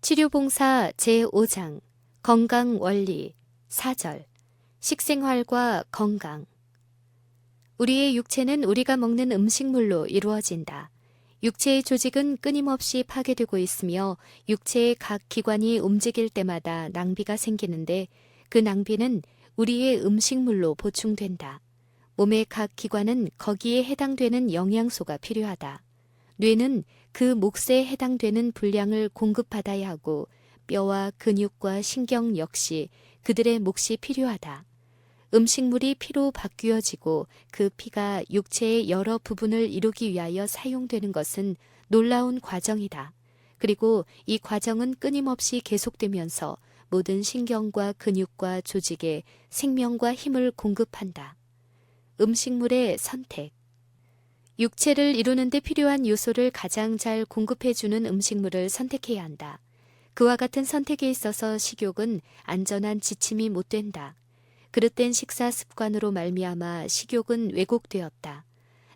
치료봉사 제5장 건강원리 4절 식생활과 건강. 우리의 육체는 우리가 먹는 음식물로 이루어진다. 육체의 조직은 끊임없이 파괴되고 있으며 육체의 각 기관이 움직일 때마다 낭비가 생기는데 그 낭비는 우리의 음식물로 보충된다. 몸의 각 기관은 거기에 해당되는 영양소가 필요하다. 뇌는 그 몫에 해당되는 분량을 공급받아야 하고 뼈와 근육과 신경 역시 그들의 몫이 필요하다. 음식물이 피로 바뀌어지고 그 피가 육체의 여러 부분을 이루기 위하여 사용되는 것은 놀라운 과정이다. 그리고 이 과정은 끊임없이 계속되면서 모든 신경과 근육과 조직에 생명과 힘을 공급한다. 음식물의 선택. 육체를 이루는 데 필요한 요소를 가장 잘 공급해주는 음식물을 선택해야 한다. 그와 같은 선택에 있어서 식욕은 안전한 지침이 못 된다. 그릇된 식사 습관으로 말미암아 식욕은 왜곡되었다.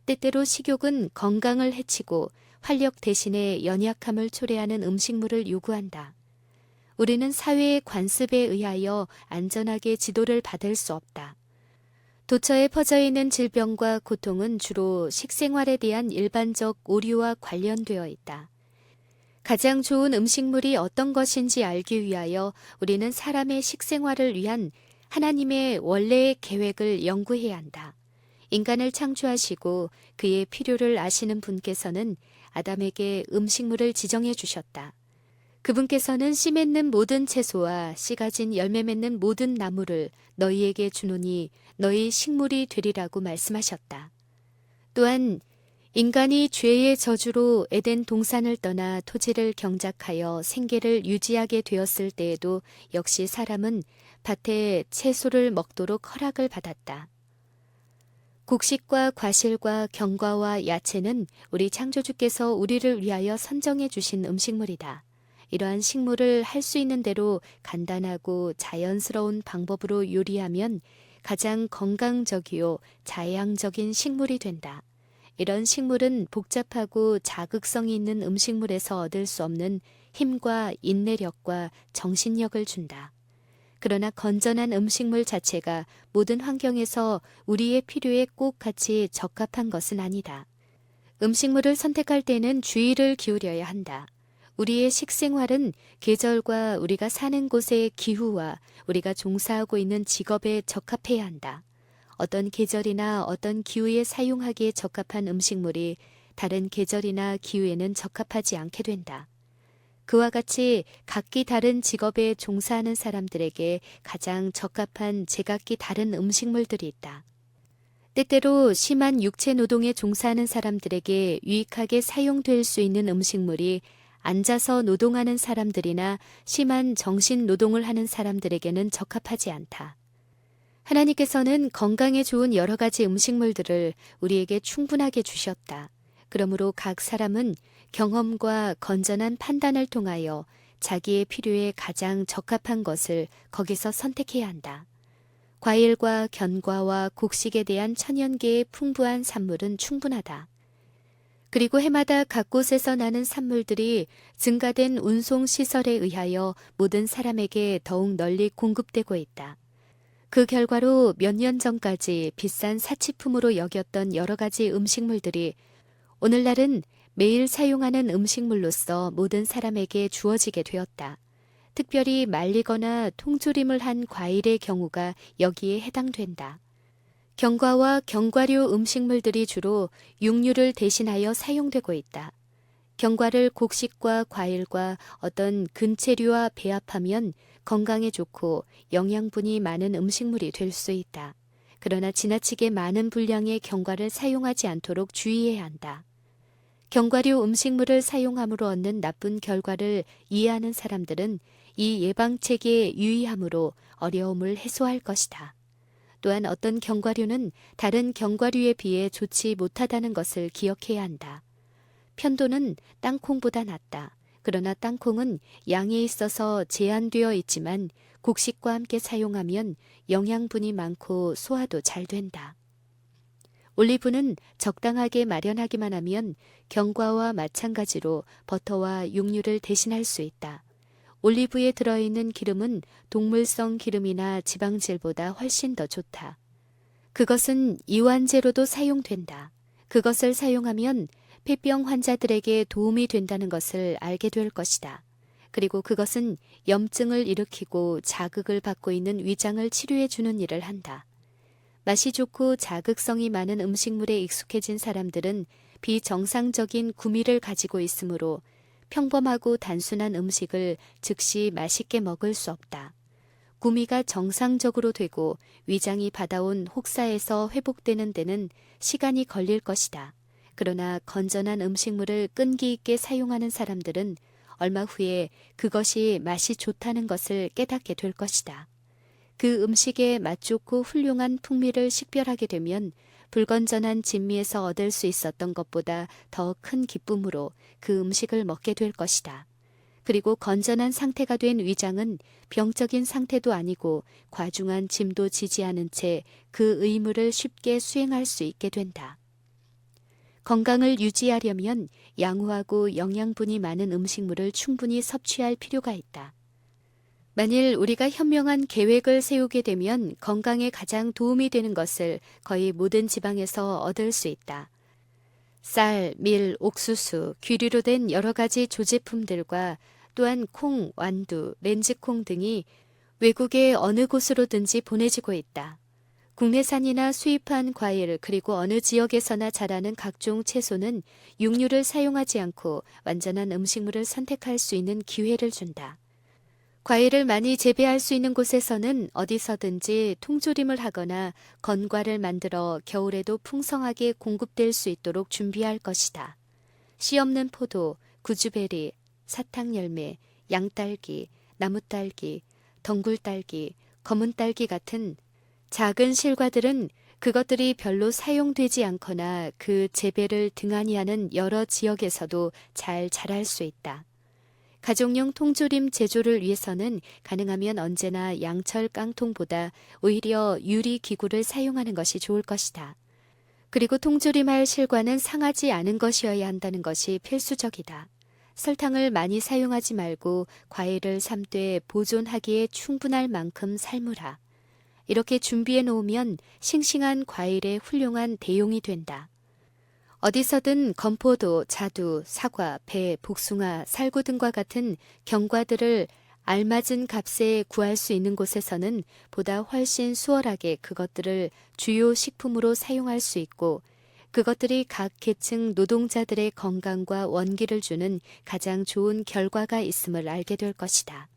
때때로 식욕은 건강을 해치고 활력 대신에 연약함을 초래하는 음식물을 요구한다. 우리는 사회의 관습에 의하여 안전하게 지도를 받을 수 없다. 도처에 퍼져 있는 질병과 고통은 주로 식생활에 대한 일반적 오류와 관련되어 있다. 가장 좋은 음식물이 어떤 것인지 알기 위하여 우리는 사람의 식생활을 위한 하나님의 원래의 계획을 연구해야 한다. 인간을 창조하시고 그의 필요를 아시는 분께서는 아담에게 음식물을 지정해 주셨다. 그분께서는 씨 맺는 모든 채소와 씨 가진 열매 맺는 모든 나무를 너희에게 주노니 너희 식물이 되리라고 말씀하셨다. 또한 인간이 죄의 저주로 에덴 동산을 떠나 토지를 경작하여 생계를 유지하게 되었을 때에도 역시 사람은 밭에 채소를 먹도록 허락을 받았다. 곡식과 과실과 견과와 야채는 우리 창조주께서 우리를 위하여 선정해 주신 음식물이다. 이러한 식물을 할 수 있는 대로 간단하고 자연스러운 방법으로 요리하면 가장 건강적이요 자양적인 식물이 된다. 이런 식물은 복잡하고 자극성이 있는 음식물에서 얻을 수 없는 힘과 인내력과 정신력을 준다. 그러나 건전한 음식물 자체가 모든 환경에서 우리의 필요에 꼭 같이 적합한 것은 아니다. 음식물을 선택할 때는 주의를 기울여야 한다. 우리의 식생활은 계절과 우리가 사는 곳의 기후와 우리가 종사하고 있는 직업에 적합해야 한다. 어떤 계절이나 어떤 기후에 사용하기에 적합한 음식물이 다른 계절이나 기후에는 적합하지 않게 된다. 그와 같이 각기 다른 직업에 종사하는 사람들에게 가장 적합한 제각기 다른 음식물들이 있다. 때때로 심한 육체 노동에 종사하는 사람들에게 유익하게 사용될 수 있는 음식물이 앉아서 노동하는 사람들이나 심한 정신 노동을 하는 사람들에게는 적합하지 않다. 하나님께서는 건강에 좋은 여러 가지 음식물들을 우리에게 충분하게 주셨다. 그러므로 각 사람은 경험과 건전한 판단을 통하여 자기의 필요에 가장 적합한 것을 거기서 선택해야 한다. 과일과 견과와 곡식에 대한 천연계의 풍부한 산물은 충분하다. 그리고 해마다 각 곳에서 나는 산물들이 증가된 운송시설에 의하여 모든 사람에게 더욱 널리 공급되고 있다. 그 결과로 몇 년 전까지 비싼 사치품으로 여겼던 여러 가지 음식물들이 오늘날은 매일 사용하는 음식물로서 모든 사람에게 주어지게 되었다. 특별히 말리거나 통조림을 한 과일의 경우가 여기에 해당된다. 견과와 견과류 음식물들이 주로 육류를 대신하여 사용되고 있다. 견과를 곡식과 과일과 어떤 근체류와 배합하면 건강에 좋고 영양분이 많은 음식물이 될 수 있다. 그러나 지나치게 많은 분량의 견과를 사용하지 않도록 주의해야 한다. 견과류 음식물을 사용함으로 얻는 나쁜 결과를 이해하는 사람들은 이 예방책에 유의함으로 어려움을 해소할 것이다. 또한 어떤 견과류는 다른 견과류에 비해 좋지 못하다는 것을 기억해야 한다. 편도는 땅콩보다 낫다. 그러나 땅콩은 양에 있어서 제한되어 있지만 곡식과 함께 사용하면 영양분이 많고 소화도 잘 된다. 올리브는 적당하게 마련하기만 하면 견과와 마찬가지로 버터와 육류를 대신할 수 있다. 올리브에 들어있는 기름은 동물성 기름이나 지방질보다 훨씬 더 좋다. 그것은 이완제로도 사용된다. 그것을 사용하면 폐병 환자들에게 도움이 된다는 것을 알게 될 것이다. 그리고 그것은 염증을 일으키고 자극을 받고 있는 위장을 치료해 주는 일을 한다. 맛이 좋고 자극성이 많은 음식물에 익숙해진 사람들은 비정상적인 구미를 가지고 있으므로 평범하고 단순한 음식을 즉시 맛있게 먹을 수 없다. 구미가 정상적으로 되고 위장이 받아온 혹사에서 회복되는 데는 시간이 걸릴 것이다. 그러나 건전한 음식물을 끈기 있게 사용하는 사람들은 얼마 후에 그것이 맛이 좋다는 것을 깨닫게 될 것이다. 그 음식의 맛 좋고 훌륭한 풍미를 식별하게 되면 불건전한 진미에서 얻을 수 있었던 것보다 더 큰 기쁨으로 그 음식을 먹게 될 것이다. 그리고 건전한 상태가 된 위장은 병적인 상태도 아니고 과중한 짐도 지지 않은 채 그 의무를 쉽게 수행할 수 있게 된다. 건강을 유지하려면 양호하고 영양분이 많은 음식물을 충분히 섭취할 필요가 있다. 만일 우리가 현명한 계획을 세우게 되면 건강에 가장 도움이 되는 것을 거의 모든 지방에서 얻을 수 있다. 쌀, 밀, 옥수수, 귀류로 된 여러 가지 조제품들과 또한 콩, 완두, 렌즈콩 등이 외국의 어느 곳으로든지 보내지고 있다. 국내산이나 수입한 과일 그리고 어느 지역에서나 자라는 각종 채소는 육류를 사용하지 않고 완전한 음식물을 선택할 수 있는 기회를 준다. 과일을 많이 재배할 수 있는 곳에서는 어디서든지 통조림을 하거나 건과를 만들어 겨울에도 풍성하게 공급될 수 있도록 준비할 것이다. 씨 없는 포도, 구주베리, 사탕열매, 양딸기, 나무딸기, 덩굴딸기, 검은딸기 같은 작은 실과들은 그것들이 별로 사용되지 않거나 그 재배를 등한히 하는 여러 지역에서도 잘 자랄 수 있다. 가정용 통조림 제조를 위해서는 가능하면 언제나 양철 깡통보다 오히려 유리 기구를 사용하는 것이 좋을 것이다. 그리고 통조림할 실과는 상하지 않은 것이어야 한다는 것이 필수적이다. 설탕을 많이 사용하지 말고 과일을 삶되 보존하기에 충분할 만큼 삶으라. 이렇게 준비해 놓으면 싱싱한 과일의 훌륭한 대용이 된다. 어디서든 건포도, 자두, 사과, 배, 복숭아, 살구 등과 같은 경과들을 알맞은 값에 구할 수 있는 곳에서는 보다 훨씬 수월하게 그것들을 주요 식품으로 사용할 수 있고 그것들이 각 계층 노동자들의 건강과 원기를 주는 가장 좋은 결과가 있음을 알게 될 것이다.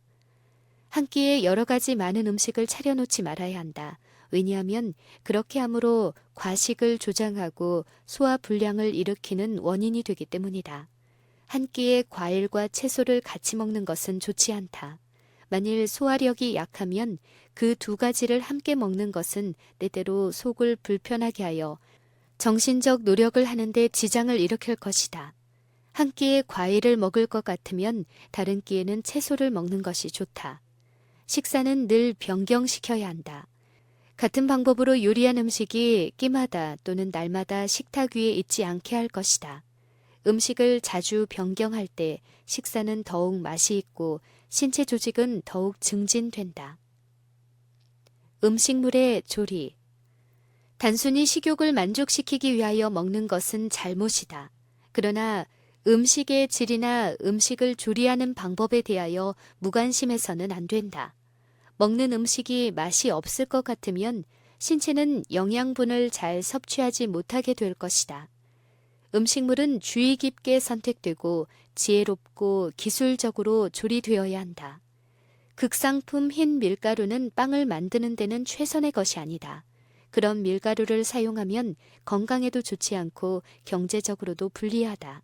한 끼에 여러 가지 많은 음식을 차려놓지 말아야 한다. 왜냐하면 그렇게 함으로 과식을 조장하고 소화불량을 일으키는 원인이 되기 때문이다. 한 끼에 과일과 채소를 같이 먹는 것은 좋지 않다. 만일 소화력이 약하면 그 두 가지를 함께 먹는 것은 때때로 속을 불편하게 하여 정신적 노력을 하는데 지장을 일으킬 것이다. 한 끼에 과일을 먹을 것 같으면 다른 끼에는 채소를 먹는 것이 좋다. 식사는 늘 변경시켜야 한다. 같은 방법으로 요리한 음식이 끼마다 또는 날마다 식탁 위에 있지 않게 할 것이다. 음식을 자주 변경할 때 식사는 더욱 맛이 있고 신체 조직은 더욱 증진된다. 음식물의 조리. 단순히 식욕을 만족시키기 위하여 먹는 것은 잘못이다. 그러나 음식의 질이나 음식을 조리하는 방법에 대하여 무관심해서는 안 된다. 먹는 음식이 맛이 없을 것 같으면 신체는 영양분을 잘 섭취하지 못하게 될 것이다. 음식물은 주의 깊게 선택되고 지혜롭고 기술적으로 조리되어야 한다. 극상품 흰 밀가루는 빵을 만드는 데는 최선의 것이 아니다. 그런 밀가루를 사용하면 건강에도 좋지 않고 경제적으로도 불리하다.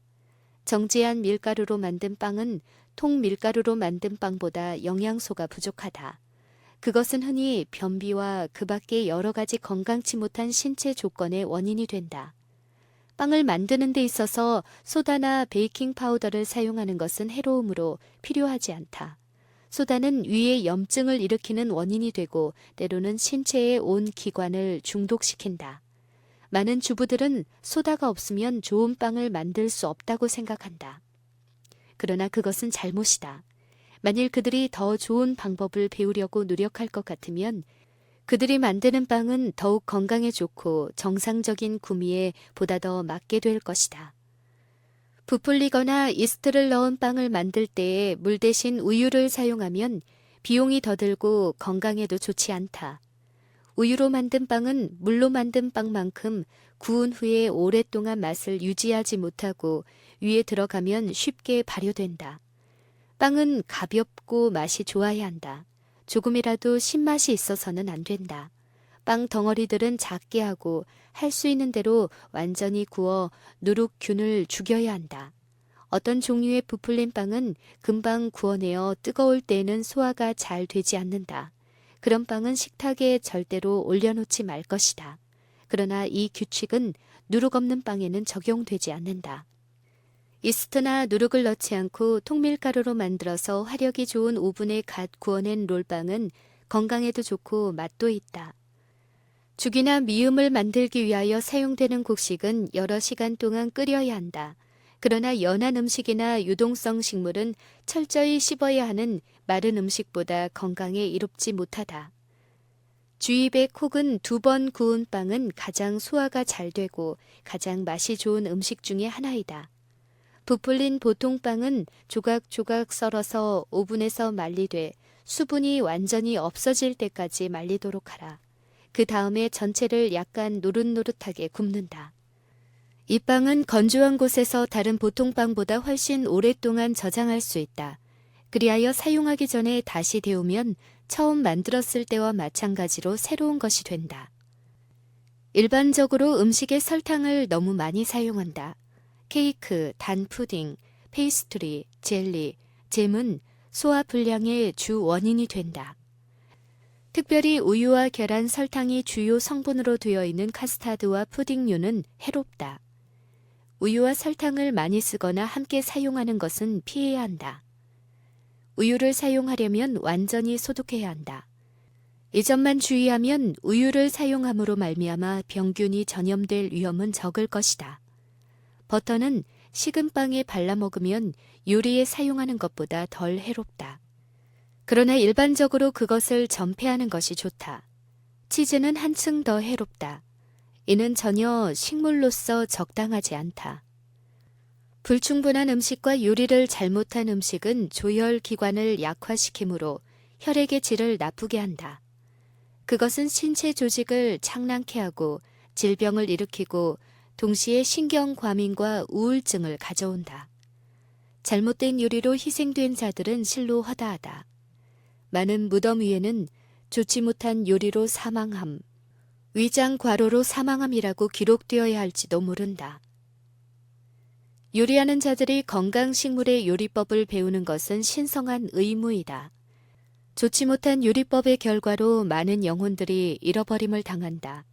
정제한 밀가루로 만든 빵은 통밀가루로 만든 빵보다 영양소가 부족하다. 그것은 흔히 변비와 그 밖의 여러 가지 건강치 못한 신체 조건의 원인이 된다. 빵을 만드는 데 있어서 소다나 베이킹 파우더를 사용하는 것은 해로움으로 필요하지 않다. 소다는 위의 염증을 일으키는 원인이 되고 때로는 신체의 온 기관을 중독시킨다. 많은 주부들은 소다가 없으면 좋은 빵을 만들 수 없다고 생각한다. 그러나 그것은 잘못이다. 만일 그들이 더 좋은 방법을 배우려고 노력할 것 같으면 그들이 만드는 빵은 더욱 건강에 좋고 정상적인 구미에 보다 더 맞게 될 것이다. 부풀리거나 이스트를 넣은 빵을 만들 때에 물 대신 우유를 사용하면 비용이 더 들고 건강에도 좋지 않다. 우유로 만든 빵은 물로 만든 빵만큼 구운 후에 오랫동안 맛을 유지하지 못하고 위에 들어가면 쉽게 발효된다. 빵은 가볍고 맛이 좋아야 한다. 조금이라도 신맛이 있어서는 안 된다. 빵 덩어리들은 작게 하고 할 수 있는 대로 완전히 구워 누룩균을 죽여야 한다. 어떤 종류의 부풀린 빵은 금방 구워내어 뜨거울 때에는 소화가 잘 되지 않는다. 그런 빵은 식탁에 절대로 올려놓지 말 것이다. 그러나 이 규칙은 누룩 없는 빵에는 적용되지 않는다. 이스트나 누룩을 넣지 않고 통밀가루로 만들어서 화력이 좋은 오븐에 갓 구워낸 롤빵은 건강에도 좋고 맛도 있다. 죽이나 미음을 만들기 위하여 사용되는 곡식은 여러 시간 동안 끓여야 한다. 그러나 연한 음식이나 유동성 식물은 철저히 씹어야 하는 마른 음식보다 건강에 이롭지 못하다. 주입의 콕은 2번 구운 빵은 가장 소화가 잘 되고 가장 맛이 좋은 음식 중에 하나이다. 부풀린 보통 빵은 조각조각 썰어서 오븐에서 말리되 수분이 완전히 없어질 때까지 말리도록 하라. 그 다음에 전체를 약간 노릇노릇하게 굽는다. 이 빵은 건조한 곳에서 다른 보통 빵보다 훨씬 오랫동안 저장할 수 있다. 그리하여 사용하기 전에 다시 데우면 처음 만들었을 때와 마찬가지로 새로운 것이 된다. 일반적으로 음식에 설탕을 너무 많이 사용한다. 케이크, 단 푸딩, 페이스트리, 젤리, 잼은 소화 불량의 주 원인이 된다. 특별히 우유와 계란, 설탕이 주요 성분으로 되어 있는 카스타드와 푸딩류는 해롭다. 우유와 설탕을 많이 쓰거나 함께 사용하는 것은 피해야 한다. 우유를 사용하려면 완전히 소독해야 한다. 이 점만 주의하면 우유를 사용함으로 말미암아 병균이 전염될 위험은 적을 것이다. 버터는 식은 빵에 발라 먹으면 요리에 사용하는 것보다 덜 해롭다. 그러나 일반적으로 그것을 전폐하는 것이 좋다. 치즈는 한층 더 해롭다. 이는 전혀 식물로서 적당하지 않다. 불충분한 음식과 요리를 잘못한 음식은 조혈기관을 약화시키므로 혈액의 질을 나쁘게 한다. 그것은 신체 조직을 창랑케 하고 질병을 일으키고 동시에 신경과민과 우울증을 가져온다. 잘못된 요리로 희생된 자들은 실로 허다하다. 많은 무덤 위에는 좋지 못한 요리로 사망함, 위장 과로로 사망함이라고 기록되어야 할지도 모른다. 요리하는 자들이 건강식물의 요리법을 배우는 것은 신성한 의무이다. 좋지 못한 요리법의 결과로 많은 영혼들이 잃어버림을 당한다.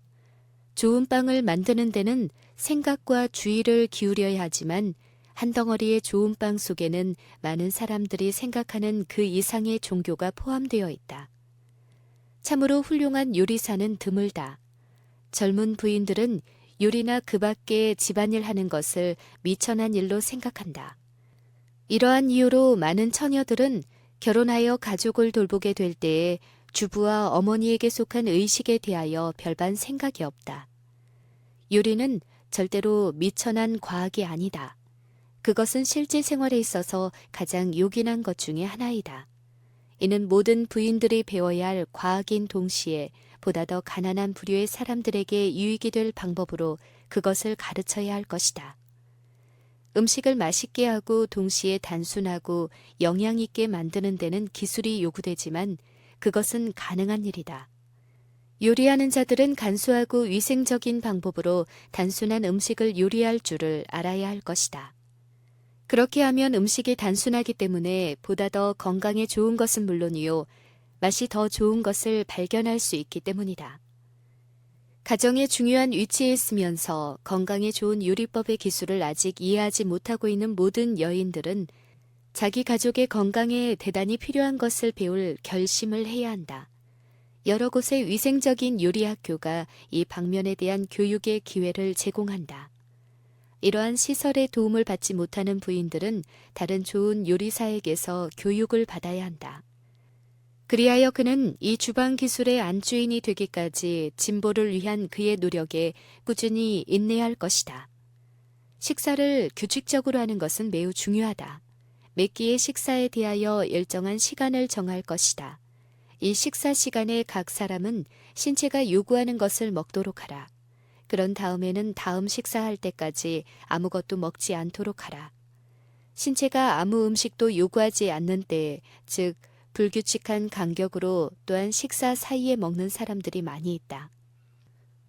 좋은 빵을 만드는 데는 생각과 주의를 기울여야 하지만 한 덩어리의 좋은 빵 속에는 많은 사람들이 생각하는 그 이상의 종교가 포함되어 있다. 참으로 훌륭한 요리사는 드물다. 젊은 부인들은 요리나 그 밖의 집안일 하는 것을 미천한 일로 생각한다. 이러한 이유로 많은 처녀들은 결혼하여 가족을 돌보게 될 때에 주부와 어머니에게 속한 의식에 대하여 별반 생각이 없다. 요리는 절대로 미천한 과학이 아니다. 그것은 실제 생활에 있어서 가장 요긴한 것 중에 하나이다. 이는 모든 부인들이 배워야 할 과학인 동시에 보다 더 가난한 부류의 사람들에게 유익이 될 방법으로 그것을 가르쳐야 할 것이다. 음식을 맛있게 하고 동시에 단순하고 영양 있게 만드는 데는 기술이 요구되지만 그것은 가능한 일이다. 요리하는 자들은 간소하고 위생적인 방법으로 단순한 음식을 요리할 줄을 알아야 할 것이다. 그렇게 하면 음식이 단순하기 때문에 보다 더 건강에 좋은 것은 물론이요, 맛이 더 좋은 것을 발견할 수 있기 때문이다. 가정의 중요한 위치에 있으면서 건강에 좋은 요리법의 기술을 아직 이해하지 못하고 있는 모든 여인들은 자기 가족의 건강에 대단히 필요한 것을 배울 결심을 해야 한다. 여러 곳의 위생적인 요리 학교가 이 방면에 대한 교육의 기회를 제공한다. 이러한 시설의 도움을 받지 못하는 부인들은 다른 좋은 요리사에게서 교육을 받아야 한다. 그리하여 그는 이 주방 기술의 안주인이 되기까지 진보를 위한 그의 노력에 꾸준히 인내할 것이다. 식사를 규칙적으로 하는 것은 매우 중요하다. 매 끼의 식사에 대하여 일정한 시간을 정할 것이다. 이 식사 시간에 각 사람은 신체가 요구하는 것을 먹도록 하라. 그런 다음에는 다음 식사할 때까지 아무것도 먹지 않도록 하라. 신체가 아무 음식도 요구하지 않는 때에, 즉 불규칙한 간격으로 또한 식사 사이에 먹는 사람들이 많이 있다.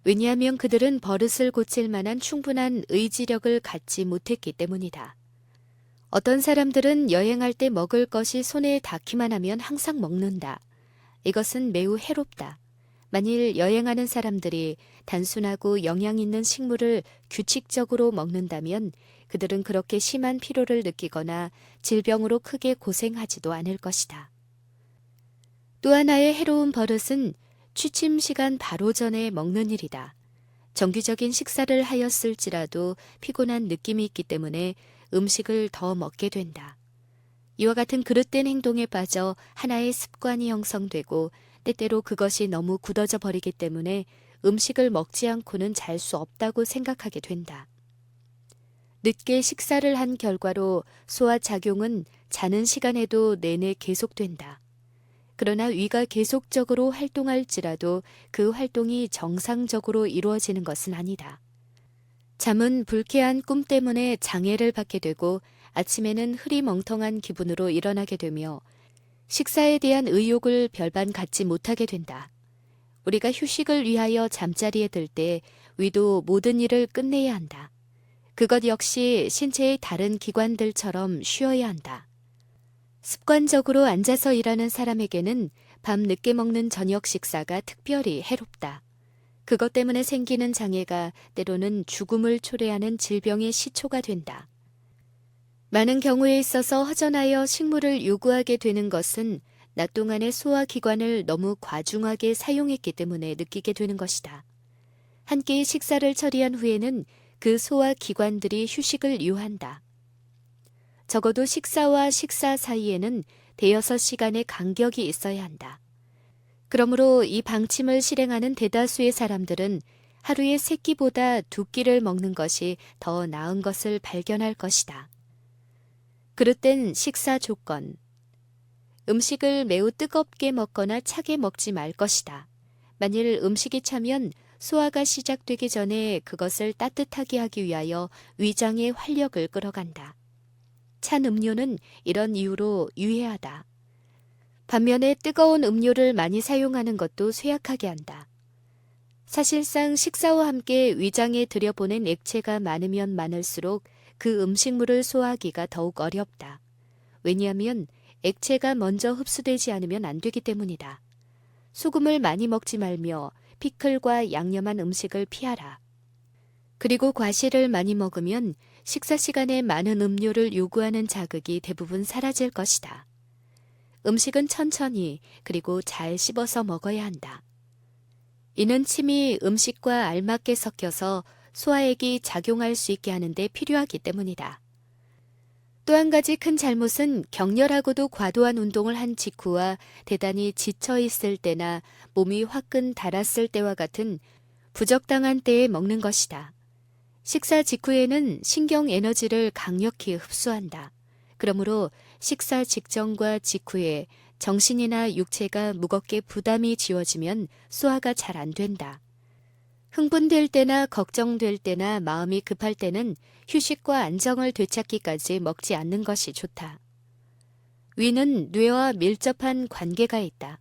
왜냐하면 그들은 버릇을 고칠 만한 충분한 의지력을 갖지 못했기 때문이다. 어떤 사람들은 여행할 때 먹을 것이 손에 닿기만 하면 항상 먹는다. 이것은 매우 해롭다. 만일 여행하는 사람들이 단순하고 영양 있는 식물을 규칙적으로 먹는다면 그들은 그렇게 심한 피로를 느끼거나 질병으로 크게 고생하지도 않을 것이다. 또 하나의 해로운 버릇은 취침 시간 바로 전에 먹는 일이다. 정기적인 식사를 하였을지라도 피곤한 느낌이 있기 때문에 음식을 더 먹게 된다. 이와 같은 그릇된 행동에 빠져 하나의 습관이 형성되고 때때로 그것이 너무 굳어져 버리기 때문에 음식을 먹지 않고는 잘 수 없다고 생각하게 된다. 늦게 식사를 한 결과로 소화작용은 자는 시간에도 내내 계속된다. 그러나 위가 계속적으로 활동할지라도 그 활동이 정상적으로 이루어지는 것은 아니다. 잠은 불쾌한 꿈 때문에 장애를 받게 되고 아침에는 흐리멍텅한 기분으로 일어나게 되며 식사에 대한 의욕을 별반 갖지 못하게 된다. 우리가 휴식을 위하여 잠자리에 들 때 위도 모든 일을 끝내야 한다. 그것 역시 신체의 다른 기관들처럼 쉬어야 한다. 습관적으로 앉아서 일하는 사람에게는 밤 늦게 먹는 저녁 식사가 특별히 해롭다. 그것 때문에 생기는 장애가 때로는 죽음을 초래하는 질병의 시초가 된다. 많은 경우에 있어서 허전하여 식물을 요구하게 되는 것은 낮 동안의 소화기관을 너무 과중하게 사용했기 때문에 느끼게 되는 것이다. 한 끼의 식사를 처리한 후에는 그 소화기관들이 휴식을 요한다. 적어도 식사와 식사 사이에는 대여섯 시간의 간격이 있어야 한다. 그러므로 이 방침을 실행하는 대다수의 사람들은 하루에 세 끼보다 두 끼를 먹는 것이 더 나은 것을 발견할 것이다. 그릇된 식사 조건. 음식을 매우 뜨겁게 먹거나 차게 먹지 말 것이다. 만일 음식이 차면 소화가 시작되기 전에 그것을 따뜻하게 하기 위하여 위장의 활력을 끌어간다. 찬 음료는 이런 이유로 유해하다. 반면에 뜨거운 음료를 많이 사용하는 것도 쇠약하게 한다. 사실상 식사와 함께 위장에 들여보낸 액체가 많으면 많을수록 그 음식물을 소화하기가 더욱 어렵다. 왜냐하면 액체가 먼저 흡수되지 않으면 안 되기 때문이다. 소금을 많이 먹지 말며 피클과 양념한 음식을 피하라. 그리고 과실을 많이 먹으면 식사 시간에 많은 음료를 요구하는 자극이 대부분 사라질 것이다. 음식은 천천히 그리고 잘 씹어서 먹어야 한다. 이는 침이 음식과 알맞게 섞여서 소화액이 작용할 수 있게 하는데 필요하기 때문이다. 또 한 가지 큰 잘못은 격렬하고도 과도한 운동을 한 직후와 대단히 지쳐 있을 때나 몸이 화끈 달았을 때와 같은 부적당한 때에 먹는 것이다. 식사 직후에는 신경 에너지를 강력히 흡수한다. 그러므로 식사 직전과 직후에 정신이나 육체가 무겁게 부담이 지워지면 소화가 잘 안 된다. 흥분될 때나 걱정될 때나 마음이 급할 때는 휴식과 안정을 되찾기까지 먹지 않는 것이 좋다. 위는 뇌와 밀접한 관계가 있다.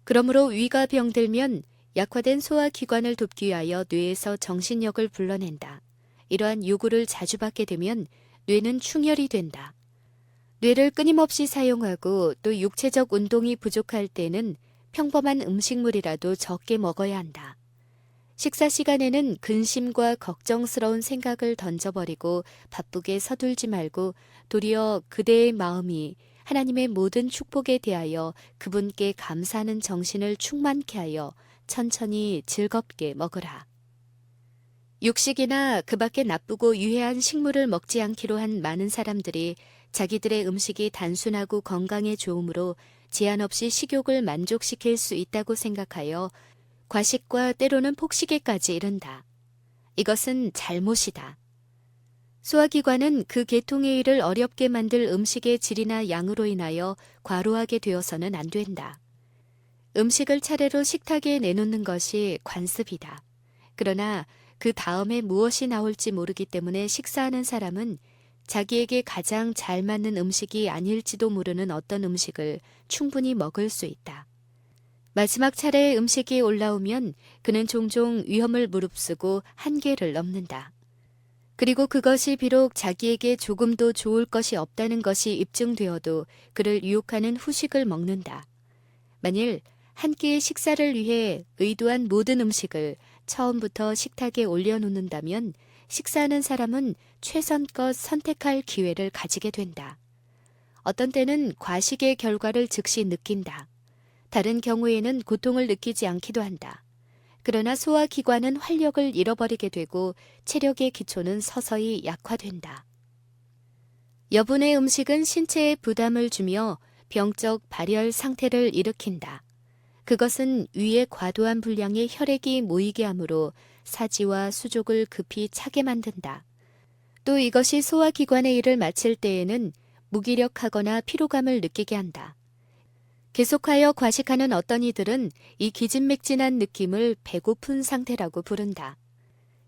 그러므로 위가 병들면 약화된 소화기관을 돕기 위하여 뇌에서 정신력을 불러낸다. 이러한 요구를 자주 받게 되면 뇌는 충혈이 된다. 뇌를 끊임없이 사용하고 또 육체적 운동이 부족할 때는 평범한 음식물이라도 적게 먹어야 한다. 식사 시간에는 근심과 걱정스러운 생각을 던져버리고 바쁘게 서둘지 말고 도리어 그대의 마음이 하나님의 모든 축복에 대하여 그분께 감사하는 정신을 충만케 하여 천천히 즐겁게 먹으라. 육식이나 그 밖에 나쁘고 유해한 식물을 먹지 않기로 한 많은 사람들이 자기들의 음식이 단순하고 건강에 좋으므로 제한 없이 식욕을 만족시킬 수 있다고 생각하여 과식과 때로는 폭식에까지 이른다. 이것은 잘못이다. 소화기관은 그 계통의 일을 어렵게 만들 음식의 질이나 양으로 인하여 과로하게 되어서는 안 된다. 음식을 차례로 식탁에 내놓는 것이 관습이다. 그러나 그 다음에 무엇이 나올지 모르기 때문에 식사하는 사람은 자기에게 가장 잘 맞는 음식이 아닐지도 모르는 어떤 음식을 충분히 먹을 수 있다. 마지막 차례의 음식이 올라오면 그는 종종 위험을 무릅쓰고 한계를 넘는다. 그리고 그것이 비록 자기에게 조금도 좋을 것이 없다는 것이 입증되어도 그를 유혹하는 후식을 먹는다. 만일 한 끼의 식사를 위해 의도한 모든 음식을 처음부터 식탁에 올려놓는다면 식사하는 사람은 최선껏 선택할 기회를 가지게 된다. 어떤 때는 과식의 결과를 즉시 느낀다. 다른 경우에는 고통을 느끼지 않기도 한다. 그러나 소화기관은 활력을 잃어버리게 되고 체력의 기초는 서서히 약화된다. 여분의 음식은 신체에 부담을 주며 병적 발열 상태를 일으킨다. 그것은 위에 과도한 분량의 혈액이 모이게 하므로 사지와 수족을 급히 차게 만든다. 또 이것이 소화기관의 일을 마칠 때에는 무기력하거나 피로감을 느끼게 한다. 계속하여 과식하는 어떤 이들은 이 기진맥진한 느낌을 배고픈 상태라고 부른다.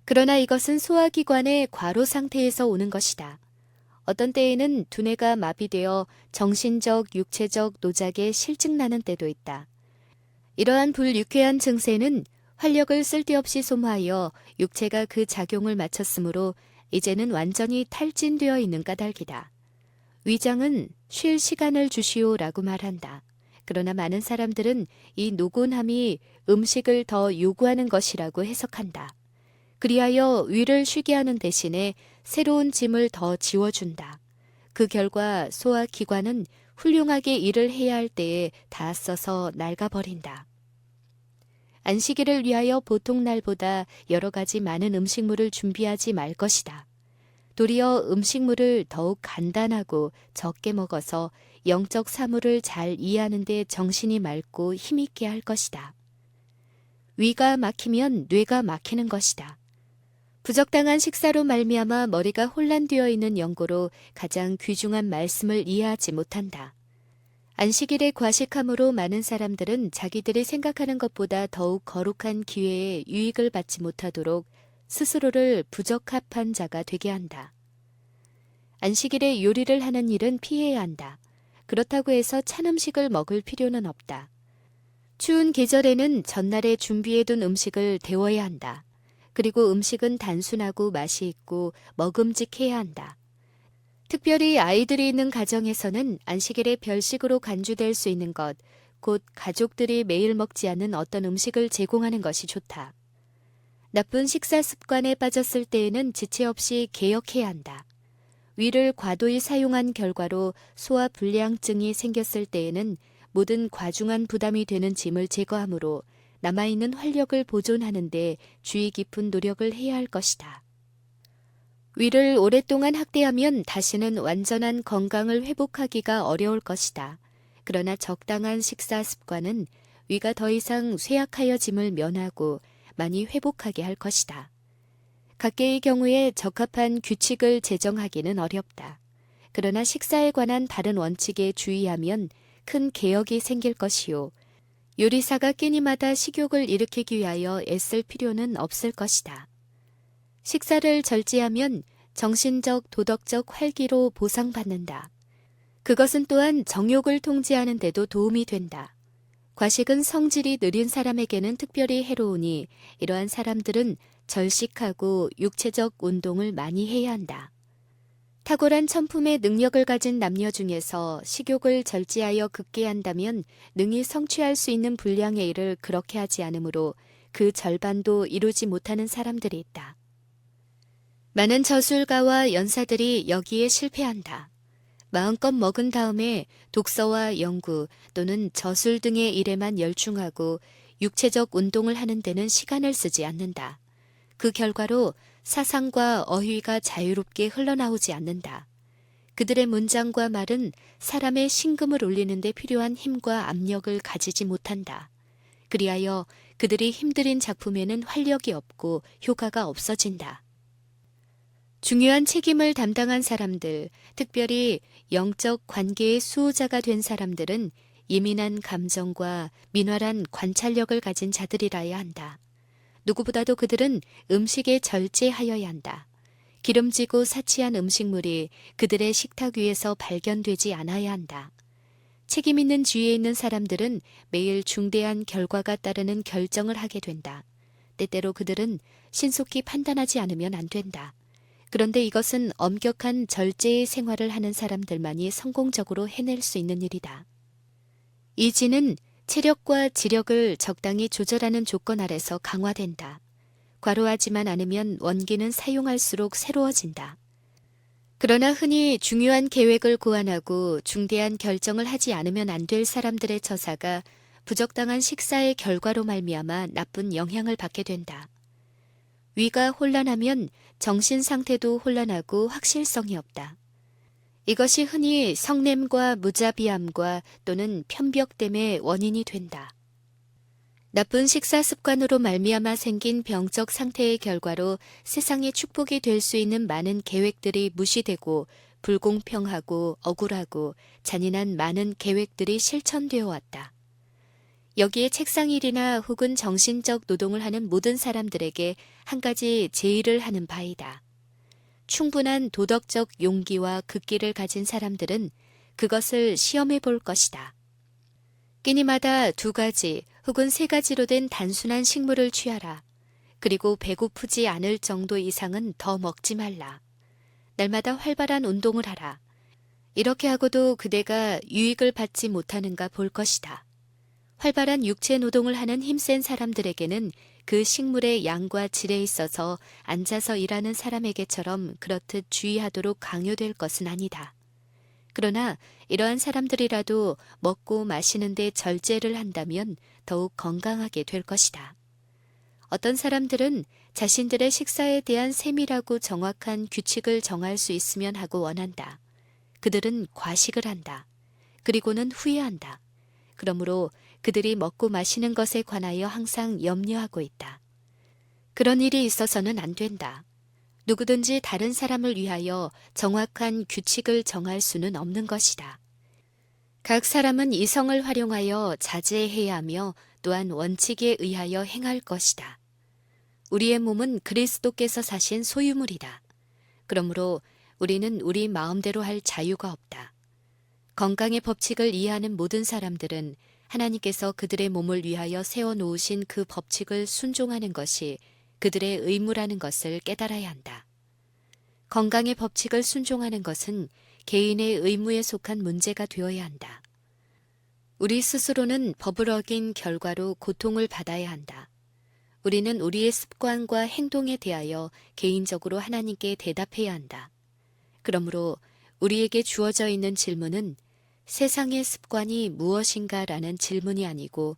그러나 이것은 소화기관의 과로 상태에서 오는 것이다. 어떤 때에는 두뇌가 마비되어 정신적, 육체적 노작에 실증나는 때도 있다. 이러한 불유쾌한 증세는 활력을 쓸데없이 소모하여 육체가 그 작용을 마쳤으므로 이제는 완전히 탈진되어 있는 까닭이다. 위장은 쉴 시간을 주시오라고 말한다. 그러나 많은 사람들은 이 노곤함이 음식을 더 요구하는 것이라고 해석한다. 그리하여 위를 쉬게 하는 대신에 새로운 짐을 더 지워준다. 그 결과 소화기관은 훌륭하게 일을 해야 할 때에 다 써서 낡아버린다. 안식일을 위하여 보통 날보다 여러 가지 많은 음식물을 준비하지 말 것이다. 도리어 음식물을 더욱 간단하고 적게 먹어서 영적 사물을 잘 이해하는 데 정신이 맑고 힘있게 할 것이다. 위가 막히면 뇌가 막히는 것이다. 부적당한 식사로 말미암아 머리가 혼란되어 있는 연고로 가장 귀중한 말씀을 이해하지 못한다. 안식일에 과식함으로 많은 사람들은 자기들이 생각하는 것보다 더욱 거룩한 기회에 유익을 받지 못하도록 스스로를 부적합한 자가 되게 한다. 안식일에 요리를 하는 일은 피해야 한다. 그렇다고 해서 찬 음식을 먹을 필요는 없다. 추운 계절에는 전날에 준비해둔 음식을 데워야 한다. 그리고 음식은 단순하고 맛이 있고 먹음직해야 한다. 특별히 아이들이 있는 가정에서는 안식일에 별식으로 간주될 수 있는 것, 곧 가족들이 매일 먹지 않는 어떤 음식을 제공하는 것이 좋다. 나쁜 식사 습관에 빠졌을 때에는 지체 없이 개혁해야 한다. 위를 과도히 사용한 결과로 소화 불량증이 생겼을 때에는 모든 과중한 부담이 되는 짐을 제거하므로 남아있는 활력을 보존하는 데 주의 깊은 노력을 해야 할 것이다. 위를 오랫동안 학대하면 다시는 완전한 건강을 회복하기가 어려울 것이다. 그러나 적당한 식사 습관은 위가 더 이상 쇠약하여짐을 면하고 많이 회복하게 할 것이다. 각계의 경우에 적합한 규칙을 제정하기는 어렵다. 그러나 식사에 관한 다른 원칙에 주의하면 큰 개혁이 생길 것이요. 요리사가 끼니마다 식욕을 일으키기 위하여 애쓸 필요는 없을 것이다. 식사를 절제하면 정신적, 도덕적 활기로 보상받는다. 그것은 또한 정욕을 통제하는 데도 도움이 된다. 과식은 성질이 느린 사람에게는 특별히 해로우니 이러한 사람들은 절식하고 육체적 운동을 많이 해야 한다. 탁월한 천품의 능력을 가진 남녀 중에서 식욕을 절제하여 극계한다면 능히 성취할 수 있는 분량의 일을 그렇게 하지 않으므로 그 절반도 이루지 못하는 사람들이 있다. 많은 저술가와 연사들이 여기에 실패한다. 마음껏 먹은 다음에 독서와 연구 또는 저술 등의 일에만 열중하고 육체적 운동을 하는 데는 시간을 쓰지 않는다. 그 결과로 사상과 어휘가 자유롭게 흘러나오지 않는다. 그들의 문장과 말은 사람의 심금을 울리는 데 필요한 힘과 압력을 가지지 못한다. 그리하여 그들이 힘들인 작품에는 활력이 없고 효과가 없어진다. 중요한 책임을 담당한 사람들, 특별히 영적 관계의 수호자가 된 사람들은 예민한 감정과 민활한 관찰력을 가진 자들이라야 한다. 누구보다도 그들은 음식에 절제하여야 한다. 기름지고 사치한 음식물이 그들의 식탁 위에서 발견되지 않아야 한다. 책임 있는 지위에 있는 사람들은 매일 중대한 결과가 따르는 결정을 하게 된다. 때때로 그들은 신속히 판단하지 않으면 안 된다. 그런데 이것은 엄격한 절제의 생활을 하는 사람들만이 성공적으로 해낼 수 있는 일이다. 이 지는 체력과 지력을 적당히 조절하는 조건 아래서 강화된다. 과로하지만 않으면 원기는 사용할수록 새로워진다. 그러나 흔히 중요한 계획을 고안하고 중대한 결정을 하지 않으면 안 될 사람들의 처사가 부적당한 식사의 결과로 말미암아 나쁜 영향을 받게 된다. 위가 혼란하면 정신 상태도 혼란하고 확실성이 없다. 이것이 흔히 성냄과 무자비함과 또는 편벽됨의 원인이 된다. 나쁜 식사 습관으로 말미암아 생긴 병적 상태의 결과로 세상의 축복이 될 수 있는 많은 계획들이 무시되고 불공평하고 억울하고 잔인한 많은 계획들이 실천되어 왔다. 여기에 책상 일이나 혹은 정신적 노동을 하는 모든 사람들에게 한 가지 제의를 하는 바이다. 충분한 도덕적 용기와 극기를 가진 사람들은 그것을 시험해 볼 것이다. 끼니마다 2가지 혹은 3가지로 된 단순한 식물을 취하라. 그리고 배고프지 않을 정도 이상은 더 먹지 말라. 날마다 활발한 운동을 하라. 이렇게 하고도 그대가 유익을 받지 못하는가 볼 것이다. 활발한 육체 노동을 하는 힘센 사람들에게는 그 식물의 양과 질에 있어서 앉아서 일하는 사람에게처럼 그렇듯 주의하도록 강요될 것은 아니다. 그러나 이러한 사람들이라도 먹고 마시는 데 절제를 한다면 더욱 건강하게 될 것이다. 어떤 사람들은 자신들의 식사에 대한 세밀하고 정확한 규칙을 정할 수 있으면 하고 원한다. 그들은 과식을 한다. 그리고는 후회한다. 그러므로 그들이 먹고 마시는 것에 관하여 항상 염려하고 있다. 그런 일이 있어서는 안 된다. 누구든지 다른 사람을 위하여 정확한 규칙을 정할 수는 없는 것이다. 각 사람은 이성을 활용하여 자제해야 하며 또한 원칙에 의하여 행할 것이다. 우리의 몸은 그리스도께서 사신 소유물이다. 그러므로 우리는 우리 마음대로 할 자유가 없다. 건강의 법칙을 이해하는 모든 사람들은 하나님께서 그들의 몸을 위하여 세워놓으신 그 법칙을 순종하는 것이 그들의 의무라는 것을 깨달아야 한다. 건강의 법칙을 순종하는 것은 개인의 의무에 속한 문제가 되어야 한다. 우리 스스로는 법을 어긴 결과로 고통을 받아야 한다. 우리는 우리의 습관과 행동에 대하여 개인적으로 하나님께 대답해야 한다. 그러므로 우리에게 주어져 있는 질문은 세상의 습관이 무엇인가라는 질문이 아니고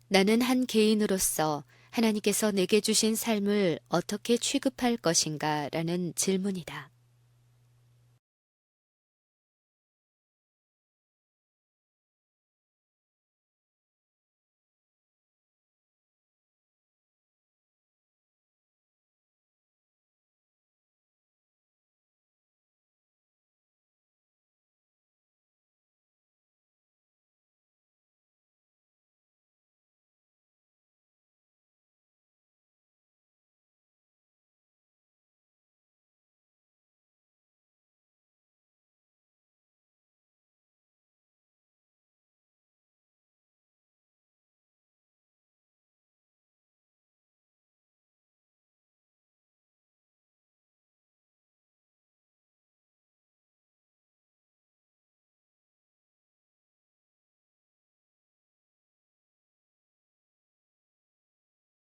나는 한 개인으로서 하나님께서 내게 주신 삶을 어떻게 취급할 것인가 라는 질문이다.